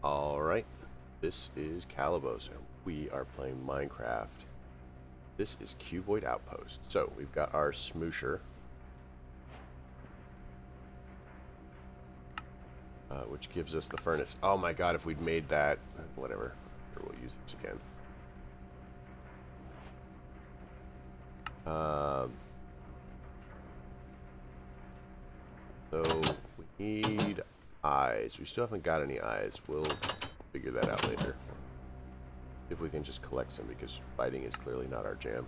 Alright, this is Calibos, and we are playing Minecraft. This is Cuboid Outpost. So, we've got our smoosher, which gives us the furnace. Oh my god, if we'd made that... Whatever. Here, we'll use this again. So, we need eyes. We still haven't got any eyes. We'll figure that out later. If we can just collect some, because fighting is clearly not our jam.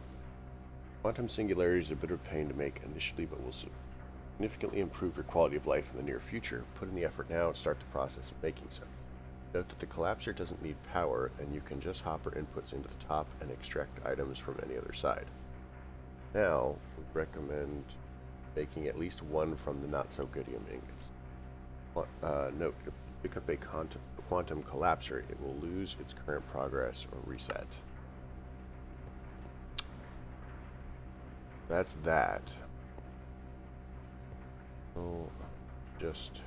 Quantum singularity is a bit of a pain to make initially, but will significantly improve your quality of life in the near future. Put in the effort now and start the process of making some. Note that the collapser doesn't need power, and you can just hopper inputs into the top and extract items from any other side. Now, we recommend making at least one from the not-so-goodium ingots. Note, if you pick up a quantum collapser, it will lose its current progress or reset. That's that. So, just...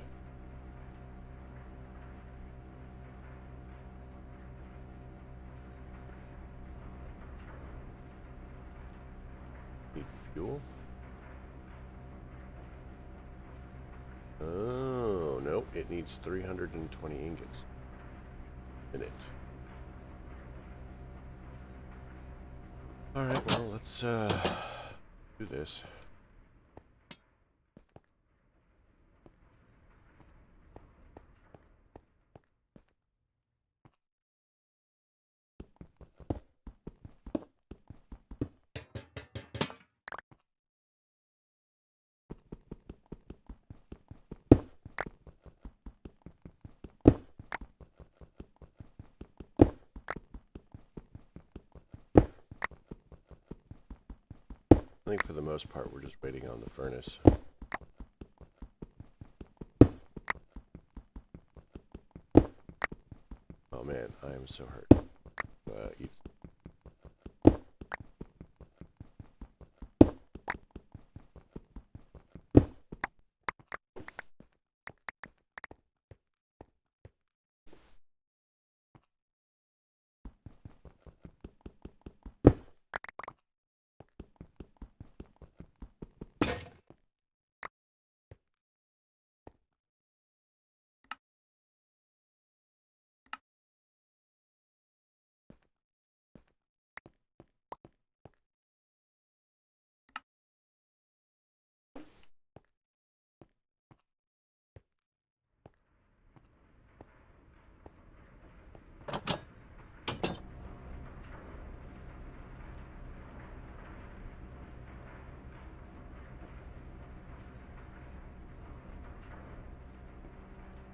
need fuel? Oh, no, it needs 320 ingots in it. Alright, well, let's do this. I think for the most part we're just waiting on the furnace. Oh man, I am so hurt. Eat.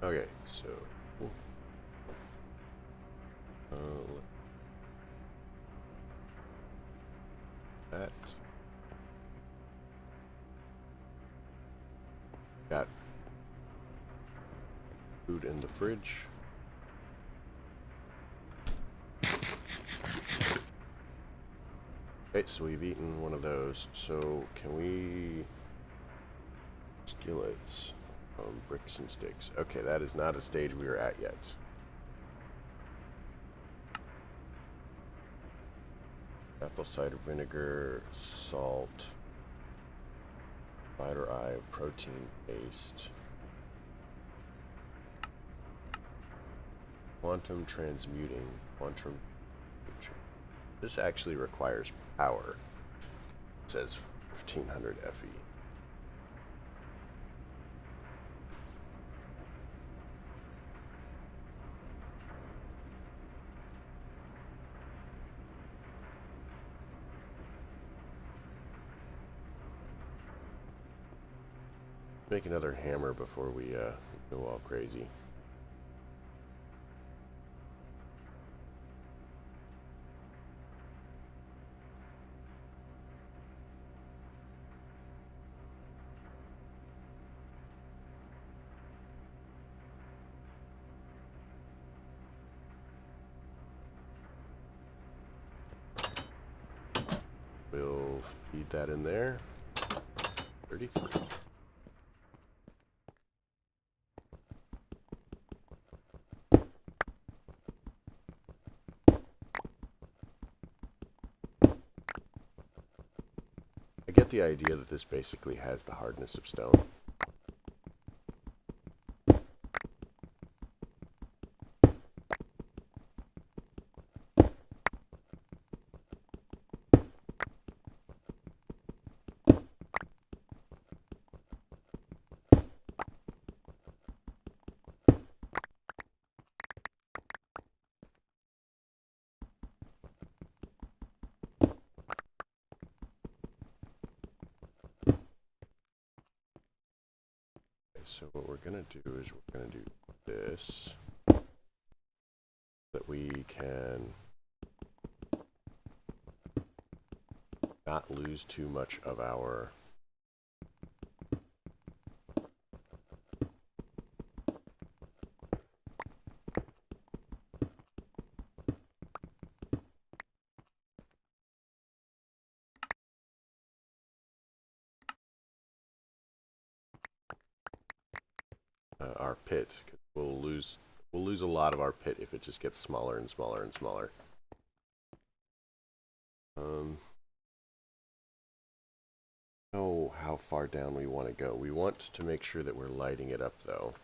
Okay, so that got food in the fridge. Okay, so we've eaten one of those. So can we skillets? Bricks and sticks. Okay, that is not a stage we are at yet. Apple cider vinegar, salt, spider eye, protein paste, quantum transmuting, quantum. This actually requires power. It says 1500 FE. Make another hammer before we go all crazy. We'll feed that in there. 33. get the idea that this basically has the hardness of stone. So what we're going to do is we're going to do this, so that we can not lose too much of our our pit. We'll lose a lot of our pit if it just gets smaller and smaller and smaller. Know how far down we want to go. We want to make sure that we're lighting it up though,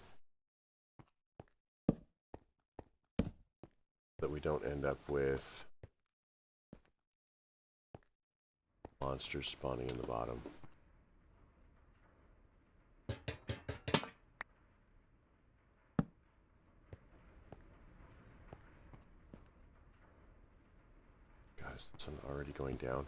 that we don't end up with monsters spawning in the bottom. Guys, this one already going down.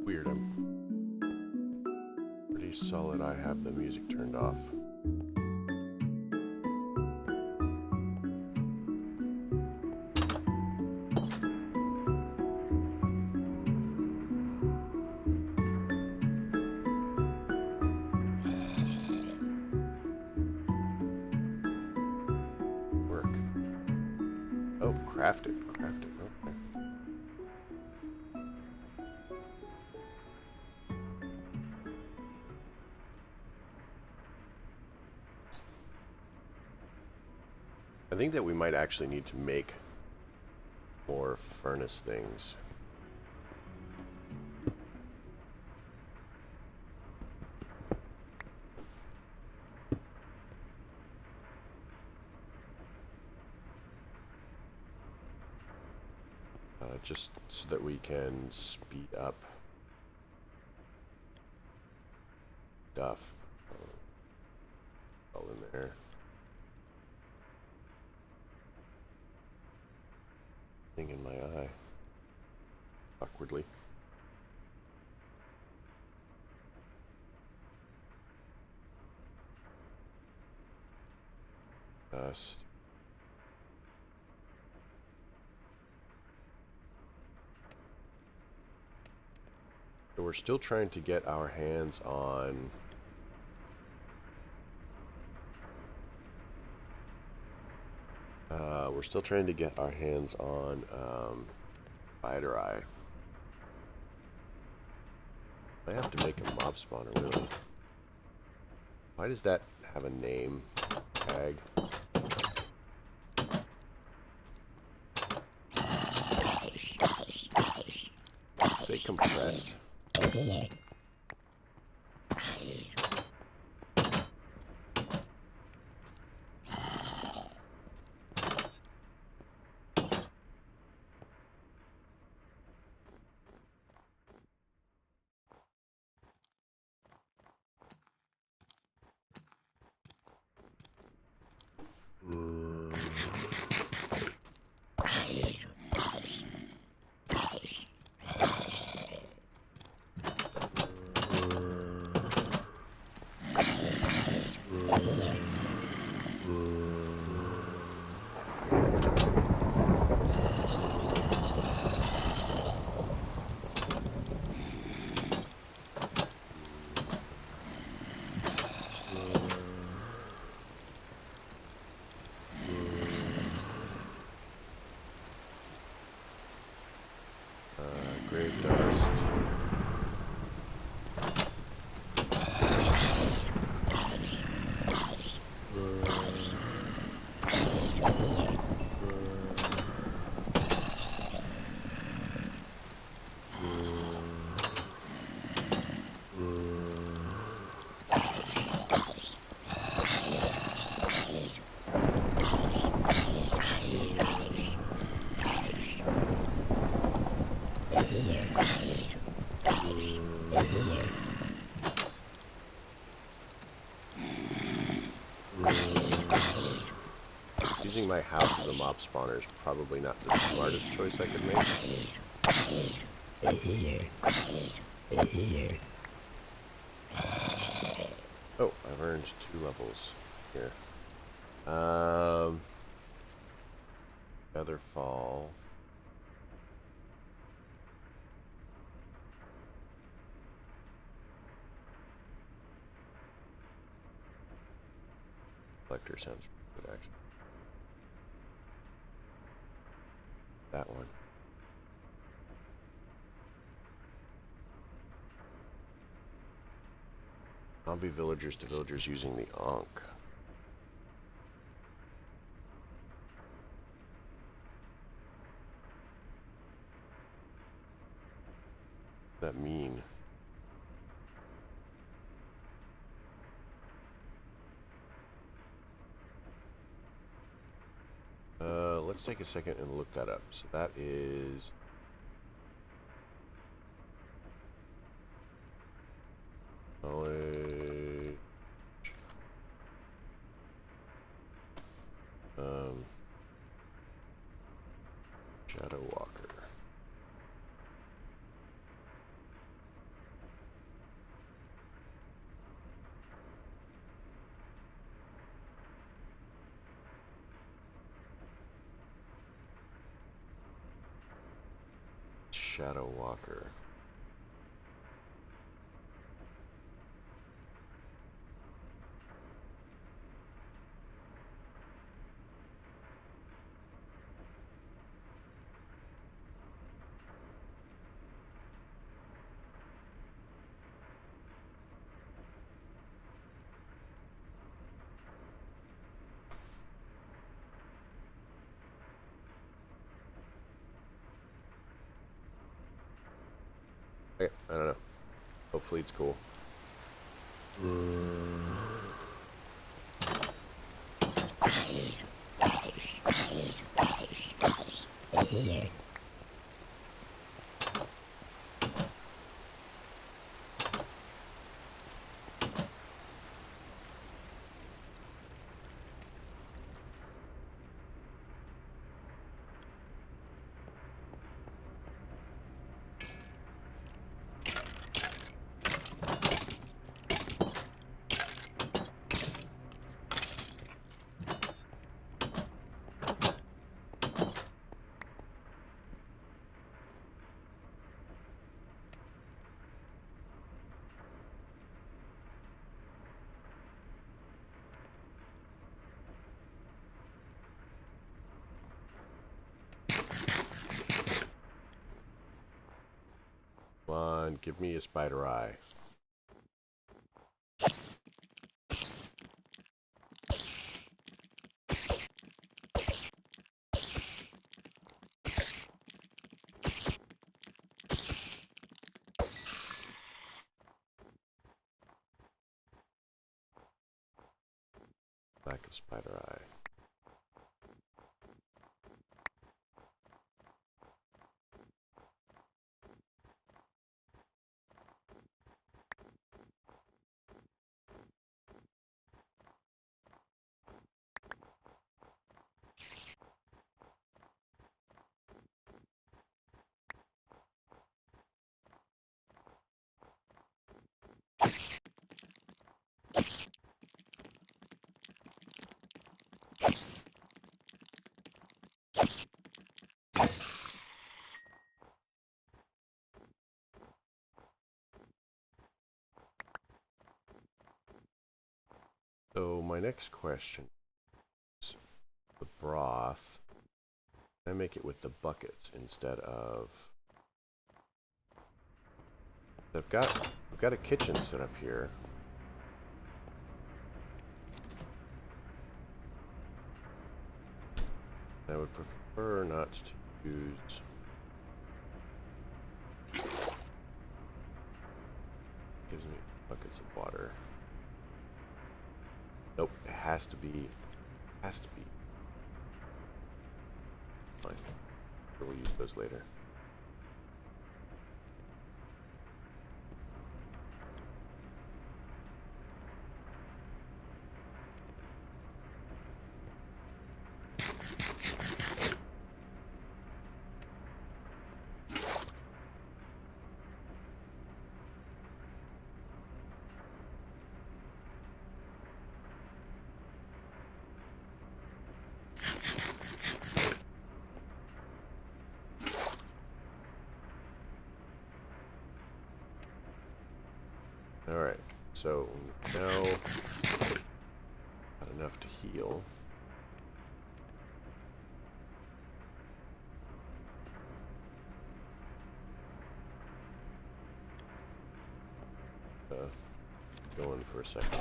Weird, I'm pretty solid. I have the music turned off. Work. Oh, craft it. Craft it. Okay. I think that we might actually need to make more furnace things. Just so that we can speed up stuff. All in there. Thing in my eye. Awkwardly. So we're still trying to get our hands on spider eye. I have to make a mob spawner, really. Why does that have a name tag? Say compressed. my house as a mob spawner is probably not the smartest choice I could make. Oh, I've earned 2 levels here. Feather fall. Collector sounds good, actually. That one. Zombie villagers to villagers using the Ankh. What does that mean? Let's take a second and look that up. So that is knowledge. Shadow Walker. Shadow Walker. Okay, I don't know. Hopefully it's cool. Come on, give me a spider eye. Lack of spider eye. So my next question is the broth. Can I make it with the buckets instead of? I've got a kitchen set up here. I would prefer not to use. Gives me buckets of water. Nope, it has to be. Fine. We'll use those later. Alright, so now not enough to heal. Going for a second.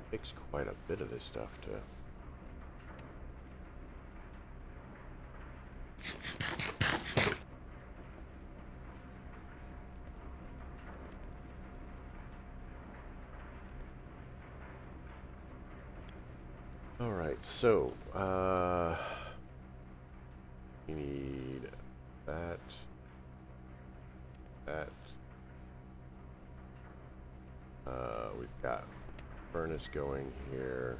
Takes quite a bit of this stuff to... Alright, so, we need that, we've got furnace going here.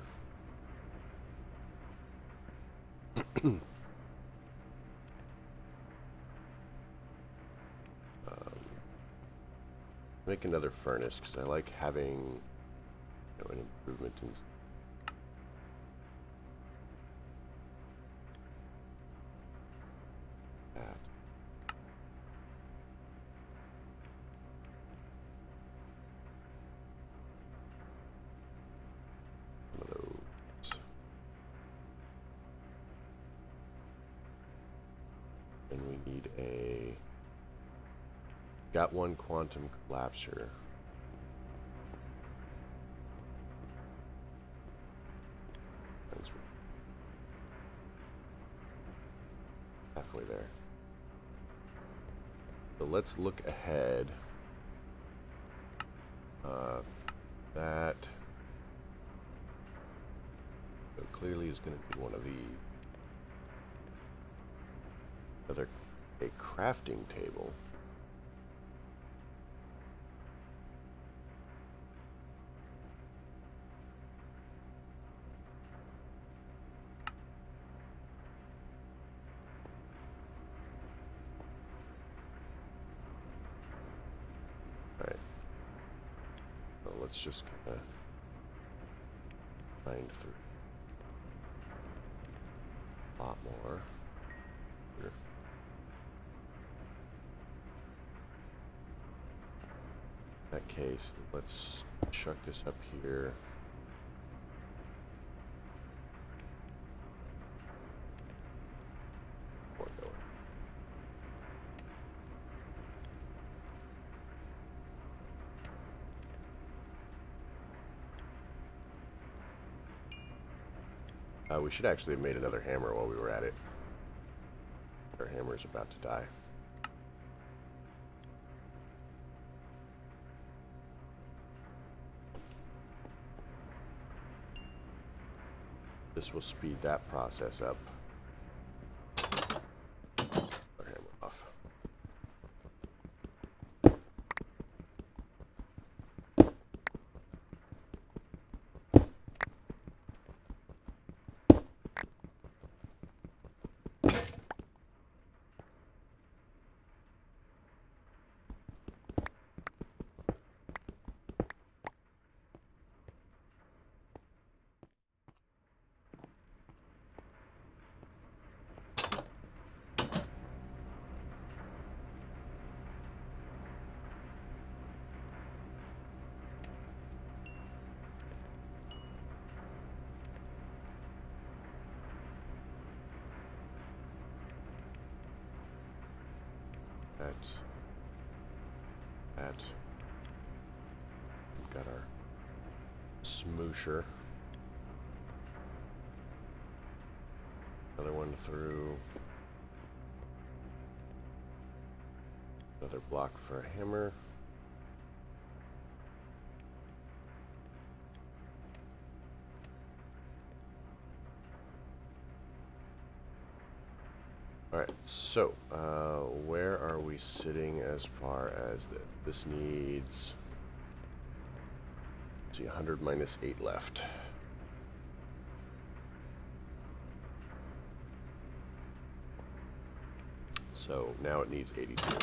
Make another furnace because I like having, you know, an improvement in that. One of those. And we need a... Got one quantum collapser. Halfway there. So let's look ahead. That so clearly is going to be one of these. Another, a crafting table. Let's just kind of find through a lot more here. In that case, let's chuck this up here. We should actually have made another hammer while we were at it. Our hammer is about to die. This will speed that process up. Our hammer off. That. We've got our smoosher. Another one through. Another block for a hammer. Alright, so, where are we sitting as far as this needs, let's see, 100 minus 8 left. So, now it needs 82.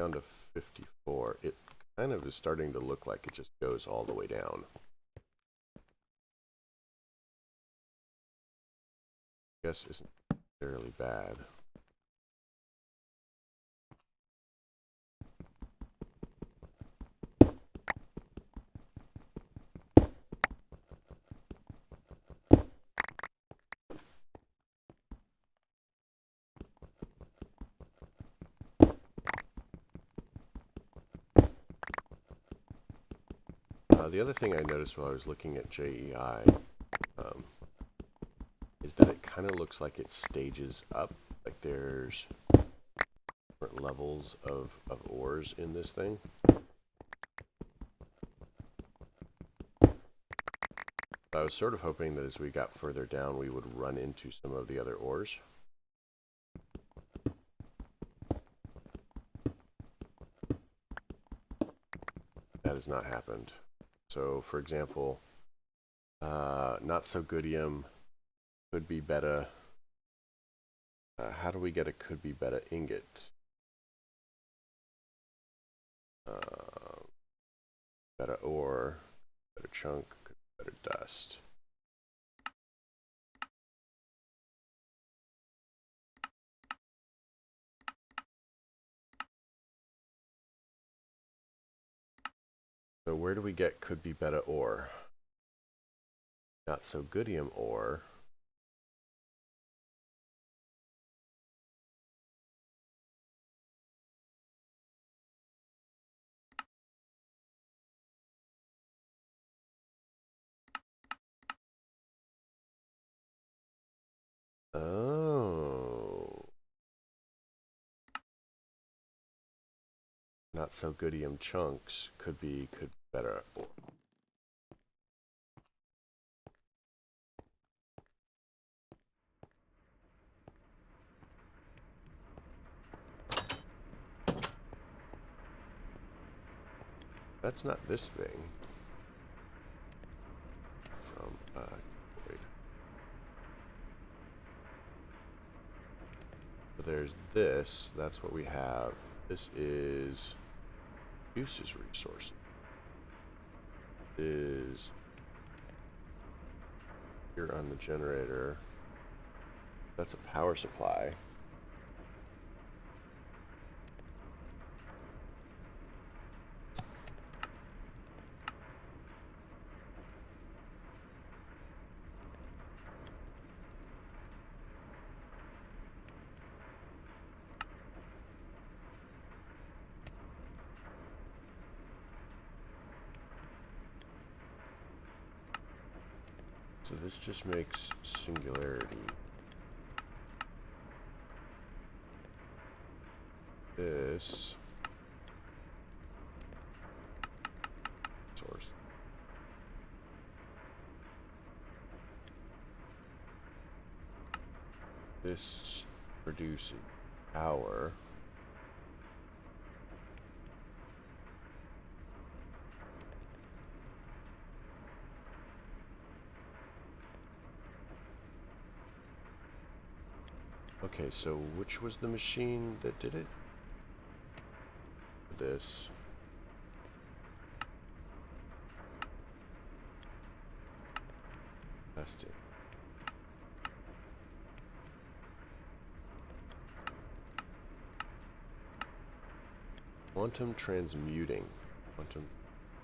down to 54. It kind of is starting to look like it just goes all the way down. I guess isn't necessarily bad. The other thing I noticed while I was looking at JEI is that it kind of looks like it stages up. Like there's different levels of ores in this thing. I was sort of hoping that as we got further down, we would run into some of the other ores. That has not happened. So, for example, not so goodium could be beta. How do we get a could be beta ingot? Beta ore, beta chunk, beta dust. So where do we get could be beta ore? Not so goodium ore. Oh. Not so goodium chunks could be better ore. That's not this thing. From Cuboid. So there's this. That's what we have. This is uses resources. Is here on the generator. That's a power supply. So this just makes singularity. This source. This produces power. Okay, so which was the machine that did it? This. Testing. Quantum transmuting.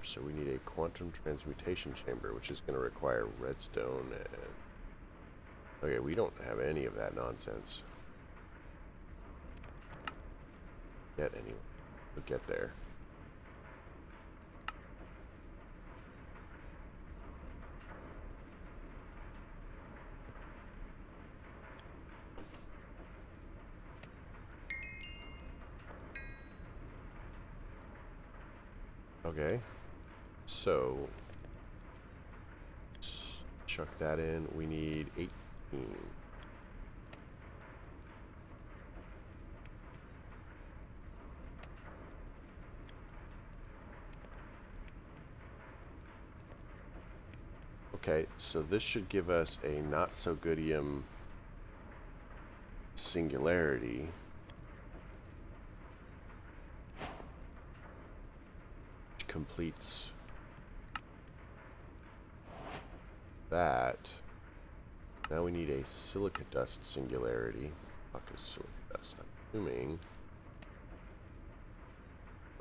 So we need a quantum transmutation chamber, which is going to require redstone and... Okay, we don't have any of that nonsense. Yet anyway. We'll get there. Okay. So... chuck that in. We need 18. Okay, so this should give us a not-so-goodium singularity. completes that. Now we need a silica dust singularity. Fuck is silica dust? I'm assuming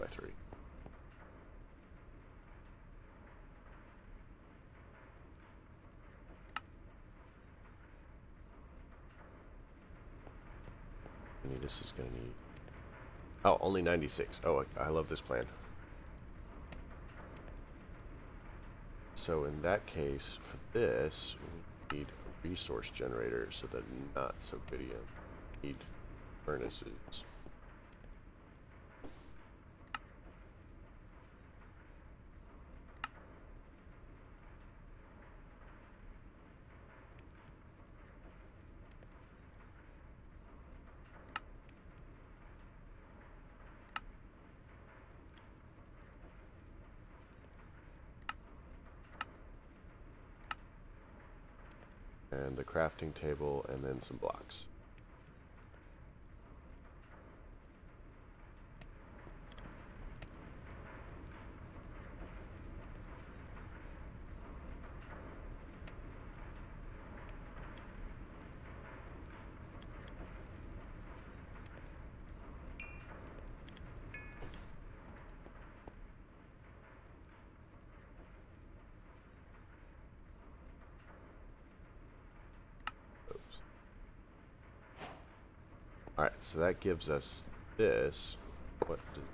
by 3. This is going to need... Oh, only 96. Oh, I love this plan. So in that case, for this, we need a resource generator, so that not so video need furnaces. And the crafting table, and then some blocks. Alright, so that gives us this. What does...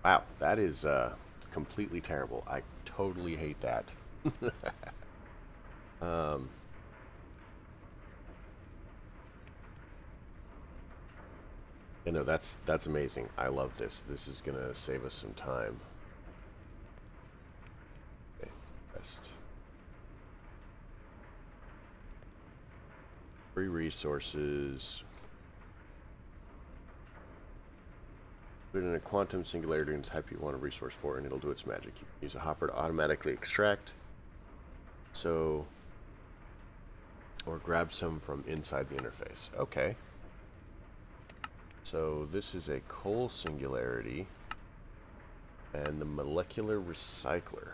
Wow, that is completely terrible. I totally hate that. You know, that's amazing. I love this. This is gonna save us some time. Okay, best. Free resources. Put in a quantum singularity and type you want a resource for, and it'll do its magic. You can use a hopper to automatically extract. So, or grab some from inside the interface. Okay. So this is a coal singularity and the molecular recycler.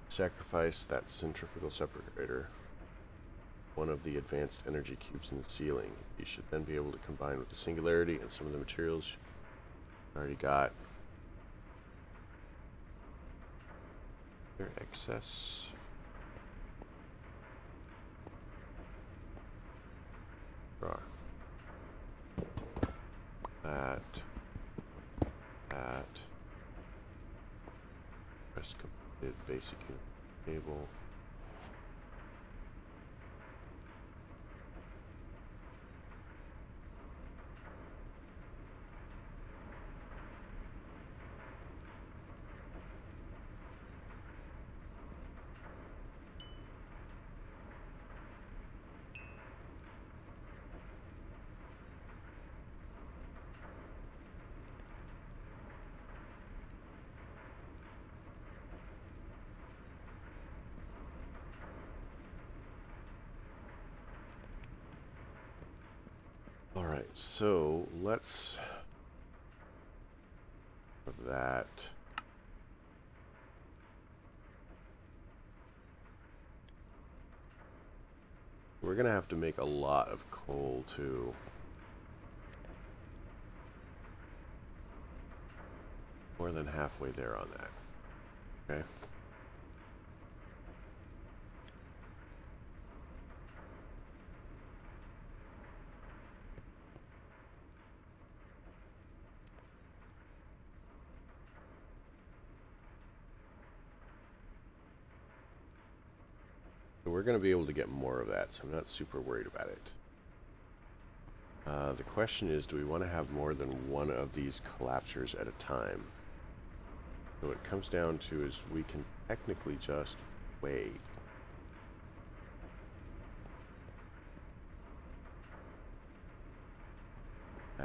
Sacrifice that centrifugal separator, one of the advanced energy cubes in the ceiling. You should then be able to combine with the singularity and some of the materials you already got. Your excess. Draw. That. Press completed basic unit table. Alright, so let's for that. We're gonna have to make a lot of coal too. More than halfway there on that. Okay. We're going to be able to get more of that, so I'm not super worried about it. The question is, do we want to have more than one of these collapsers at a time? So what it comes down to is we can technically just wait.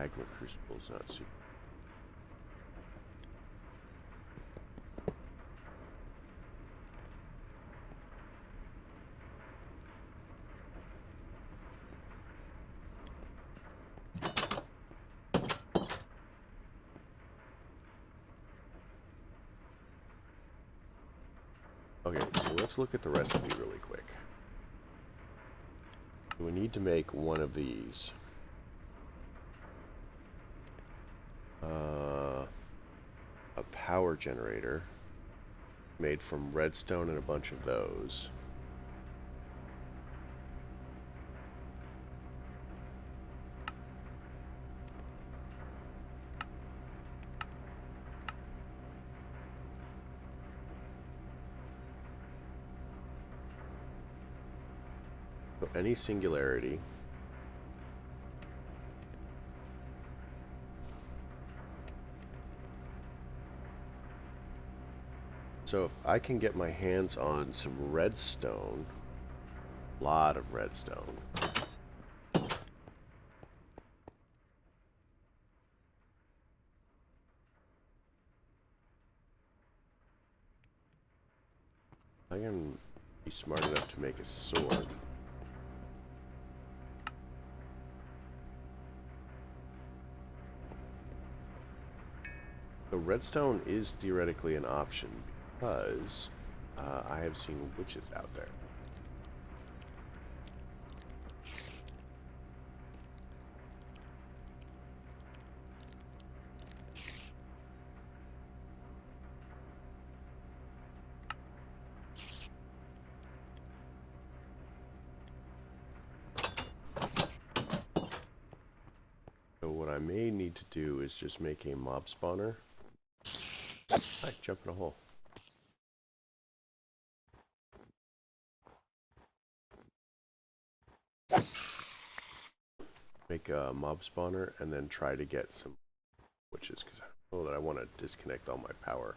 Magma crucible is not super. Okay, so let's look at the recipe really quick. We need to make one of these. A power generator made from redstone and a bunch of those. So any singularity. So if I can get my hands on some redstone, a lot of redstone. I can be smart enough to make a sword. So redstone is theoretically an option because I have seen witches out there. So what I may need to do is just make a mob spawner. Hi, jump in a hole. Make a mob spawner and then try to get some witches because I know that I want to disconnect all my power.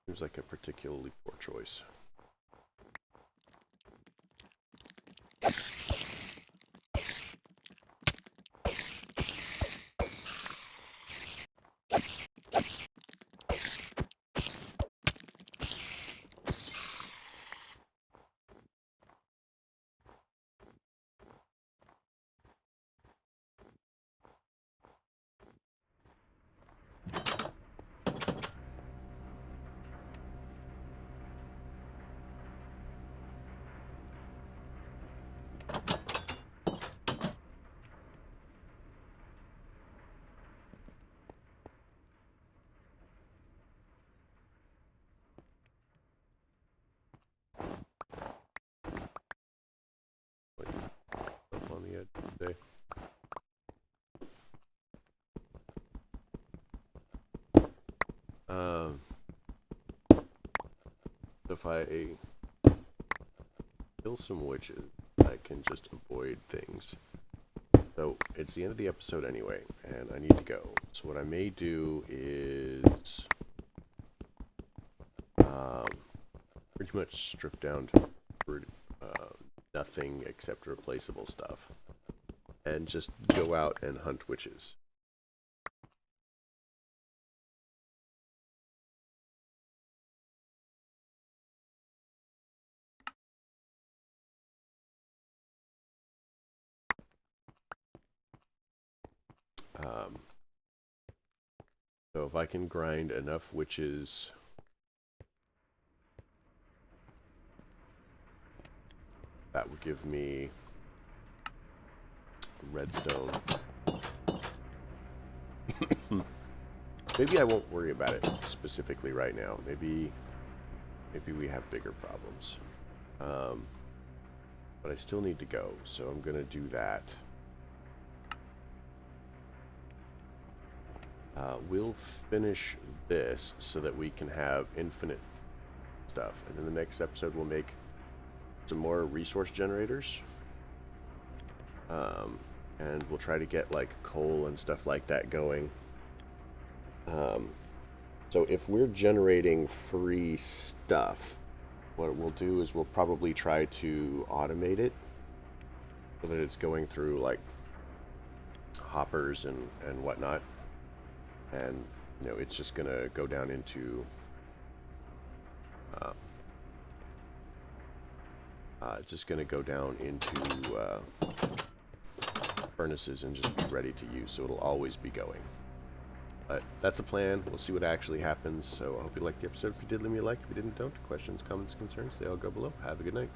Seems like a particularly poor choice. Up on the edge today. If I kill some witches, I can just avoid things. So it's the end of the episode anyway, and I need to go. So what I may do is pretty much strip down to nothing except replaceable stuff, and just go out and hunt witches. So if I can grind enough witches, that would give me redstone. Maybe I won't worry about it specifically right now. Maybe we have bigger problems. But I still need to go, so I'm gonna do that. We'll finish this so that we can have infinite stuff, and in the next episode we'll make some more resource generators. And we'll try to get like coal and stuff like that going. So if we're generating free stuff, what we'll do is we'll probably try to automate it so that it's going through like hoppers and whatnot, and you know it's just gonna go down into furnaces and just be ready to use, so it'll always be going. But that's a plan. We'll see what actually happens. So I hope you liked the episode. If you did, leave me a like. If you didn't, don't. Questions, comments, concerns, they all go below. Have a good night.